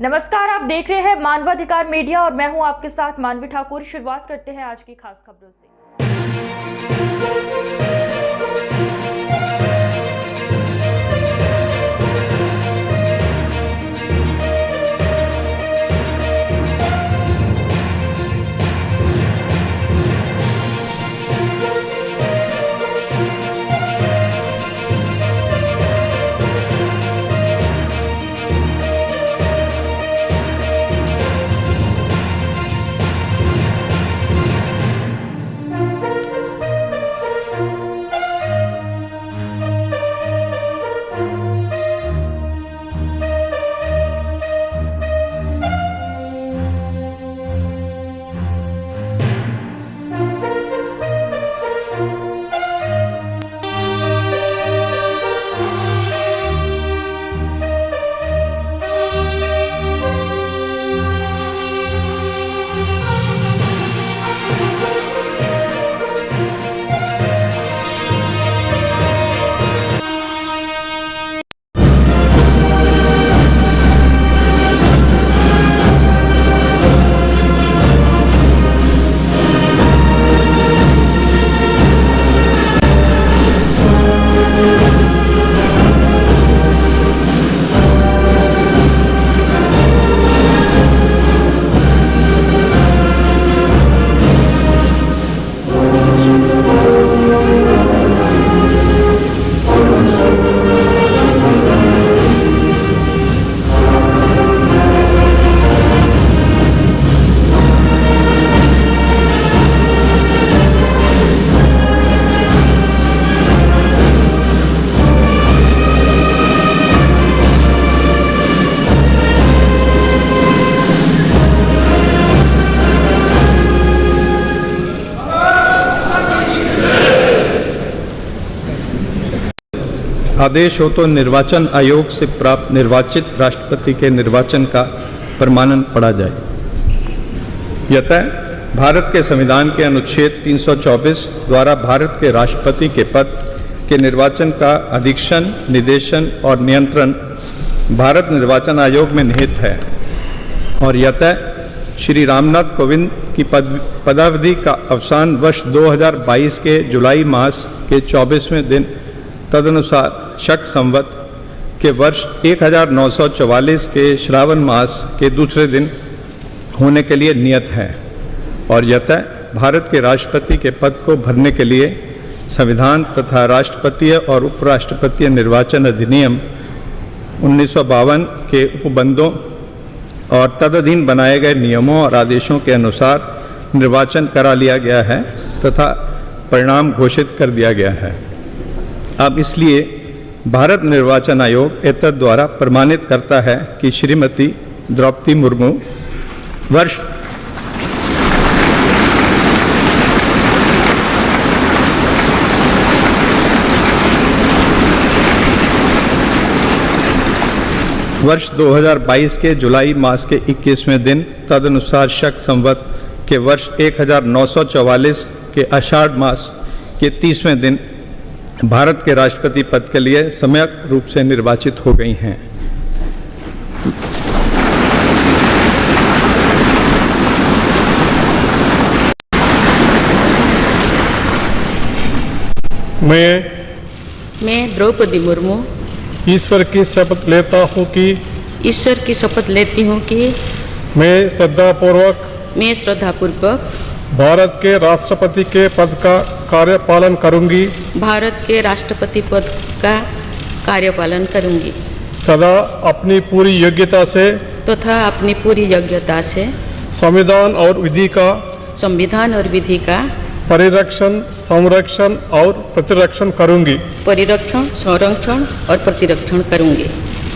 नमस्कार, आप देख रहे हैं मानवाधिकार मीडिया और मैं हूं आपके साथ मानवी ठाकुर। शुरुआत करते हैं आज की खास खबरों से। आदेश हो तो निर्वाचन आयोग से प्राप्त निर्वाचित राष्ट्रपति के निर्वाचन का प्रमाणन पढ़ा जाए। यतः भारत के संविधान के अनुच्छेद 324 द्वारा भारत के राष्ट्रपति के पद के निर्वाचन का अधीक्षण, निर्देशन और नियंत्रण भारत निर्वाचन आयोग में निहित है और यतः श्री रामनाथ कोविंद की पदावधि का अवसान वर्ष 2022 के जुलाई मास के 24वें दिन तदनुसार शक संवत के वर्ष 1944 के श्रावण मास के दूसरे दिन होने के लिए नियत है और यतः भारत के राष्ट्रपति के पद को भरने के लिए संविधान तथा राष्ट्रपतीय और उपराष्ट्रपतीय निर्वाचन अधिनियम 1952 के उपबंधों और तदधीन बनाए गए नियमों और आदेशों के अनुसार निर्वाचन करा लिया गया है तथा परिणाम घोषित कर दिया गया है। अब इसलिए भारत निर्वाचन आयोग एतद द्वारा प्रमाणित करता है कि श्रीमती द्रौपदी मुर्मू वर्ष 2022 के जुलाई मास के 21वें दिन तदनुसार शक संवत के वर्ष 1944 के आषाढ़ मास के 30वें दिन भारत के राष्ट्रपति पद के लिए सम्यक रूप से निर्वाचित हो गई हैं। मैं द्रौपदी मुर्मू ईश्वर की शपथ लेता हूँ कि मैं श्रद्धापूर्वक भारत के राष्ट्रपति के पद का कार्यपालन करूंगी तथा अपनी पूरी योग्यता से संविधान और विधि का परिरक्षण, संरक्षण और प्रतिरक्षण करूंगी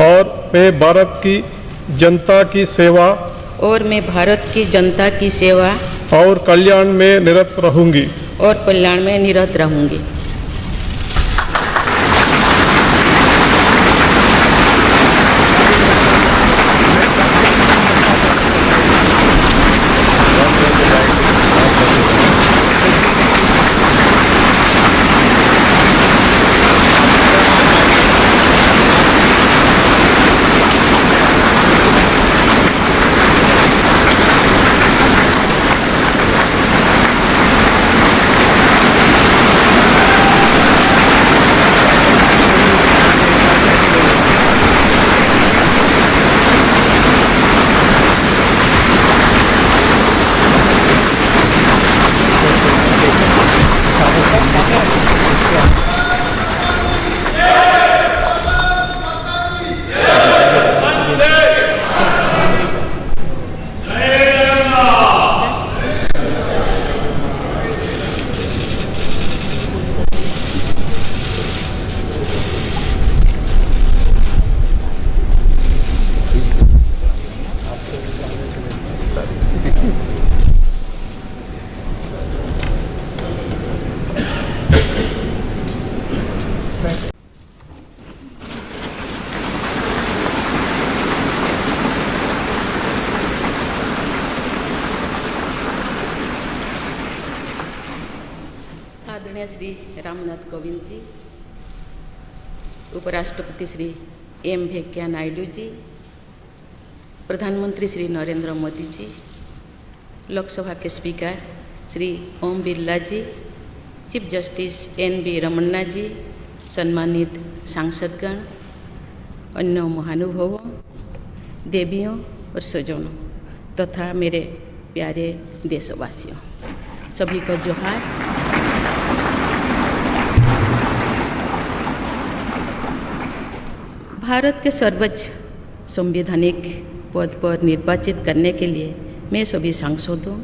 और मैं भारत की जनता की सेवा और कल्याण में निरत रहूंगी। माननीय श्री रामनाथ कोविंद जी, उपराष्ट्रपति श्री एम वेंकैया नायडू जी, प्रधानमंत्री श्री नरेंद्र मोदी जी, लोकसभा के स्पीकर श्री ओम बिरला जी, चीफ जस्टिस एन.वी. रमन्ना जी, सम्मानित सांसदगण, अन्य महानुभावों, देवियों और स्वजनों तथा मेरे प्यारे देशवासियों, सभी को जोहार। भारत के सर्वोच्च संवैधानिक पद पर निर्वाचित करने के लिए मैं सभी सांसदों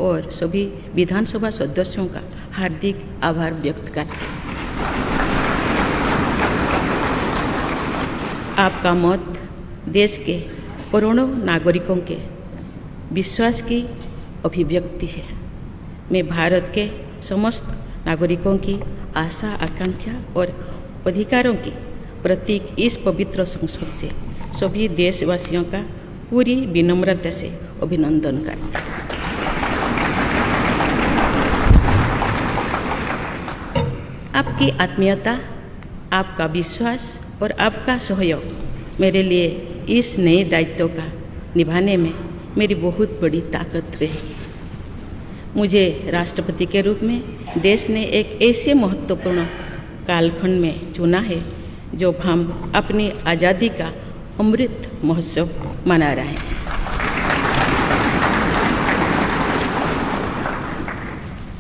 और सभी विधानसभा सदस्यों का हार्दिक आभार व्यक्त करती हूँ। आपका मत देश के करोड़ों नागरिकों के विश्वास की अभिव्यक्ति है। मैं भारत के समस्त नागरिकों की आशा, आकांक्षा और अधिकारों की प्रतीक इस पवित्र संसद से सभी देशवासियों का पूरी विनम्रता से अभिनंदन करती हूँ। आपकी आत्मीयता, आपका विश्वास और आपका सहयोग मेरे लिए इस नए दायित्व का निभाने में मेरी बहुत बड़ी ताकत रहेगी। मुझे राष्ट्रपति के रूप में देश ने एक ऐसे महत्वपूर्ण कालखंड में चुना है जब हम अपनी आज़ादी का अमृत महोत्सव मना रहे हैं।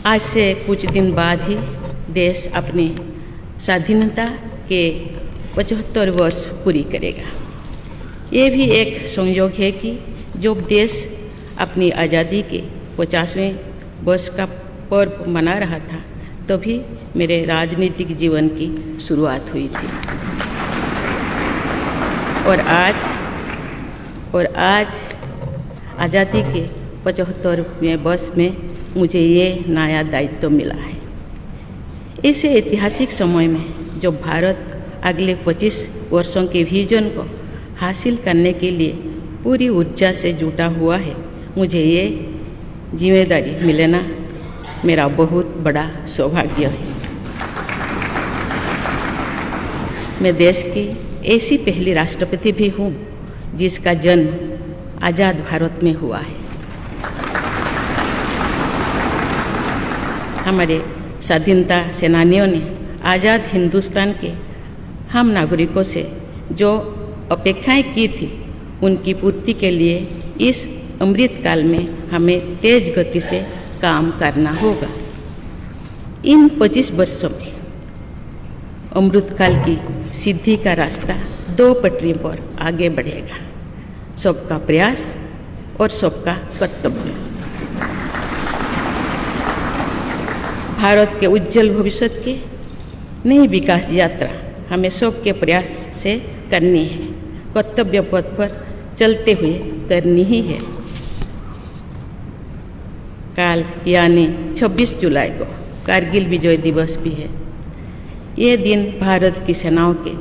आज से कुछ दिन बाद ही देश अपनी स्वाधीनता के 75 वर्ष पूरी करेगा। ये भी एक संयोग है कि जब देश अपनी आज़ादी के 50वें वर्ष का पर्व मना रहा था तभी मेरे राजनीतिक जीवन की शुरुआत हुई थी। और आज आज़ादी के 75वें वर्ष में मुझे ये नया दायित्व मिला है। ऐसे ऐतिहासिक समय में जब भारत अगले 25 वर्षों के विजन को हासिल करने के लिए पूरी ऊर्जा से जुटा हुआ है, मुझे ये जिम्मेदारी मिलना मेरा बहुत बड़ा सौभाग्य है। मैं देश की ऐसी पहली राष्ट्रपति भी हूँ जिसका जन्म आज़ाद भारत में हुआ है। हमारे स्वाधीनता सेनानियों ने आज़ाद हिंदुस्तान के हम नागरिकों से जो अपेक्षाएं की थी उनकी पूर्ति के लिए इस अमृत काल में हमें तेज गति से काम करना होगा। इन 25 वर्षों में अमृत काल की सिद्धि का रास्ता 2 पटरी पर आगे बढ़ेगा, सबका प्रयास और सबका कर्तव्य। भारत के उज्जवल भविष्य की नई विकास यात्रा हमें सबके प्रयास से करनी है, कर्तव्य पथ पर चलते हुए करनी ही है। कल यानी 26 जुलाई को कारगिल विजय दिवस भी है। ये दिन भारत की सेनाओं के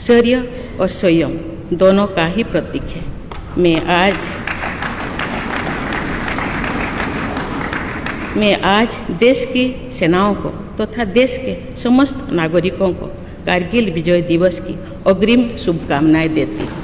शौर्य और संयम दोनों का ही प्रतीक है। मैं आज देश की सेनाओं को तथा देश के समस्त नागरिकों को कारगिल विजय दिवस की अग्रिम शुभकामनाएं देती हूँ।